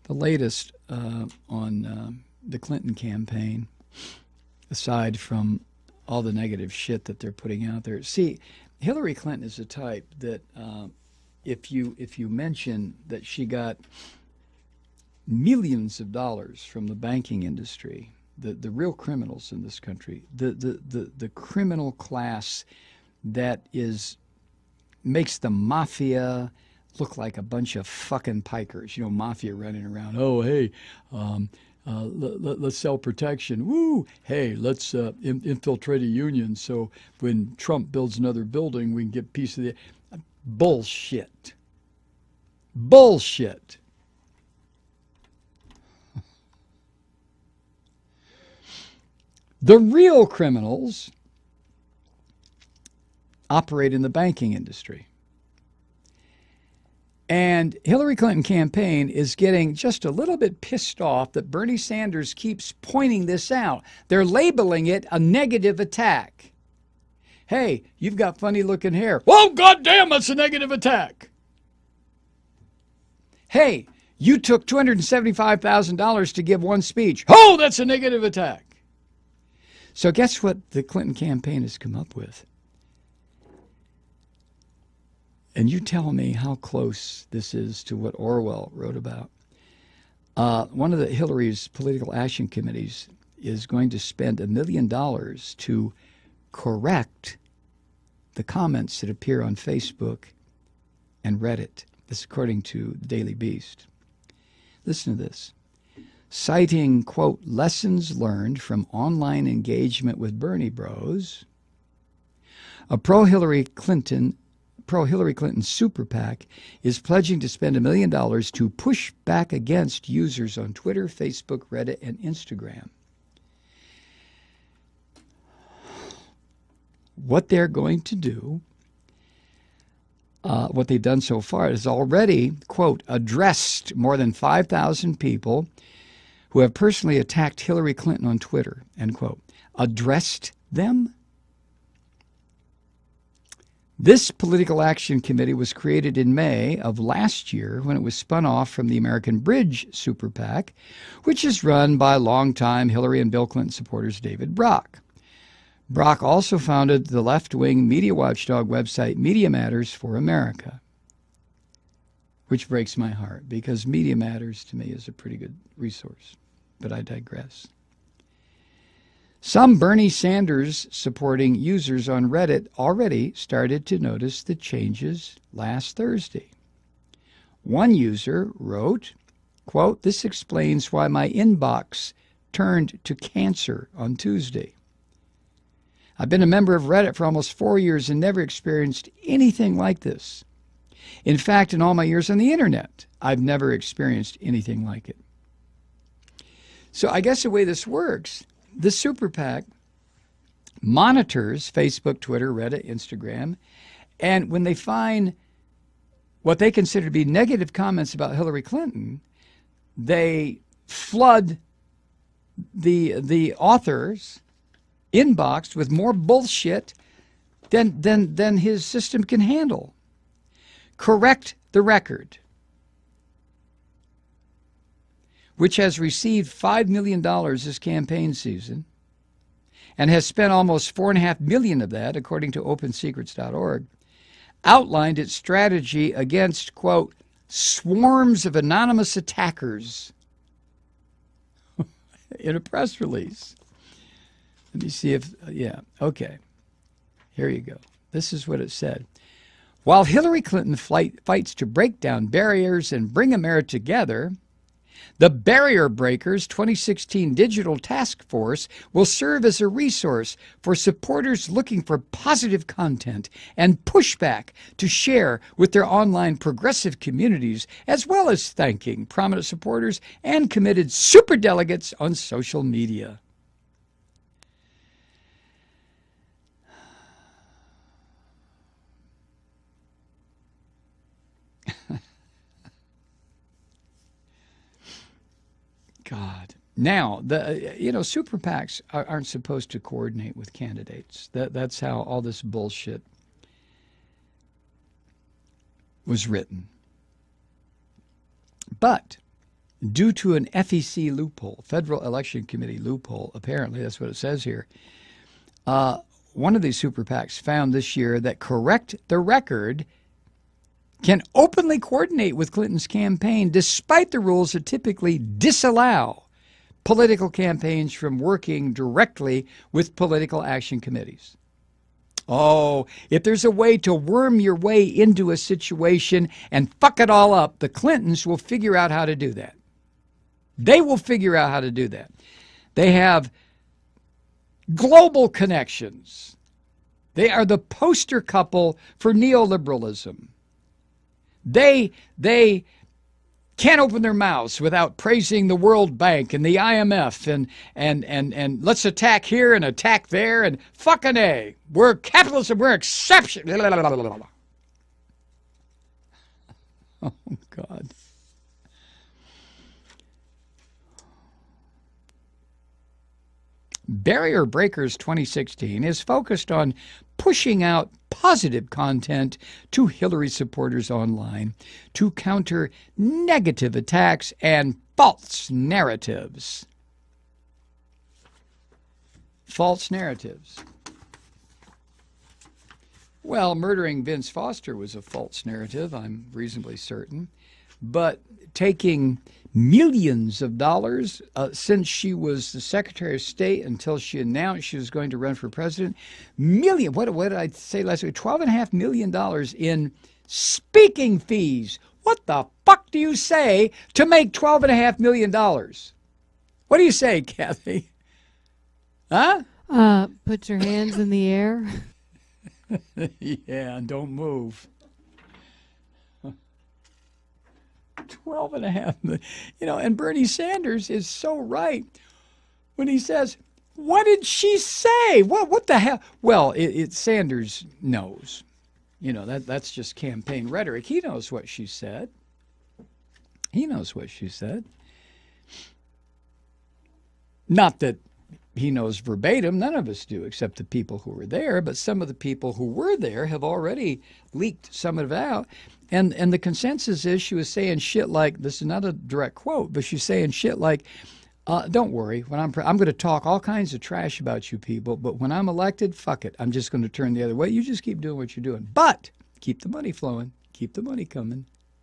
The latest on the Clinton campaign, aside from all the negative shit that they're putting out there. See, Hillary Clinton is the type that if you mention that she got millions of dollars from the banking industry, the real criminals in this country, the criminal class that makes the mafia look like a bunch of fucking pikers. You know, mafia running around. Oh, hey, let's sell protection. Woo! Hey, let's infiltrate a union so when Trump builds another building, we can get a piece of the bullshit. Bullshit. The real criminals operate in the banking industry. And Hillary Clinton campaign is getting just a little bit pissed off that Bernie Sanders keeps pointing this out. They're labeling it a negative attack. Hey, you've got funny looking hair. Oh, goddamn, that's a negative attack. Hey, you took $275,000 to give one speech. Oh, that's a negative attack. So guess what the Clinton campaign has come up with? And you tell me how close this is to what Orwell wrote about. One of the Hillary's political action committees is going to spend $1 million to correct the comments that appear on Facebook and Reddit. This according to the Daily Beast. Listen to this. Citing, quote, lessons learned from online engagement with Bernie bros, a pro-Hillary Clinton super PAC is pledging to spend $1 million to push back against users on Twitter, Facebook, Reddit, and Instagram. What they're going to do, what they've done so far, is already, quote, addressed more than 5,000 people who have personally attacked Hillary Clinton on Twitter, end quote. Addressed them? This political action committee was created in May of last year when it was spun off from the American Bridge Super PAC, which is run by longtime Hillary and Bill Clinton supporters David Brock. Brock also founded the left-wing media watchdog website Media Matters for America, which breaks my heart because Media Matters to me is a pretty good resource, but I digress. Some Bernie Sanders supporting users on Reddit already started to notice the changes last Thursday. One user wrote, quote, this explains why my inbox turned to cancer on Tuesday. I've been a member of Reddit for almost 4 years and never experienced anything like this. In fact, in all my years on the internet, I've never experienced anything like it. So I guess the way this works, the Super PAC monitors Facebook, Twitter, Reddit, Instagram, and when they find what they consider to be negative comments about Hillary Clinton, they flood the author's inbox with more bullshit than his system can handle. Correct the Record, which has received $5 million this campaign season and has spent almost $4.5 million of that, according to OpenSecrets.org, outlined its strategy against, quote, swarms of anonymous attackers in a press release. Let me see if, okay. Here you go. This is what it said. While Hillary Clinton fights to break down barriers and bring America together, the Barrier Breakers 2016 Digital Task Force will serve as a resource for supporters looking for positive content and pushback to share with their online progressive communities, as well as thanking prominent supporters and committed superdelegates on social media. God. Now, super PACs aren't supposed to coordinate with candidates. That's how all this bullshit was written. But due to an FEC loophole, Federal Election Committee loophole, apparently, that's what it says here. One of these super PACs found this year that Correct the Record can openly coordinate with Clinton's campaign despite the rules that typically disallow political campaigns from working directly with political action committees. Oh, if there's a way to worm your way into a situation and fuck it all up, the Clintons will figure out how to do that. They will figure out how to do that. They have global connections. They are the poster couple for neoliberalism. They can't open their mouths without praising the World Bank and the IMF and let's attack here and attack there and fucking A. We're capitalism, we're exception. Oh, God. Barrier Breakers 2016 is focused on pushing out positive content to Hillary supporters online to counter negative attacks and false narratives. False narratives. Well, murdering Vince Foster was a false narrative, I'm reasonably certain. But taking millions of dollars since she was the Secretary of State until she announced she was going to run for president, what did I say last week? $12.5 million in speaking fees. What the fuck do you say to make $12.5 million? What do you say, Kathy? Huh? Put your hands in the air. Yeah, and don't move. 12.5 million. And Bernie Sanders is so right when he says, what did she say? What the hell? Well, Sanders knows. That's just campaign rhetoric. He knows what she said. He knows what she said. Not that he knows verbatim. None of us do, except the people who were there. But some of the people who were there have already leaked some of it out. And the consensus is she was saying shit like, this is not a direct quote, but she's saying shit like, don't worry, when I'm going to talk all kinds of trash about you people, but when I'm elected, fuck it. I'm just going to turn the other way. You just keep doing what you're doing. But keep the money flowing. Keep the money coming.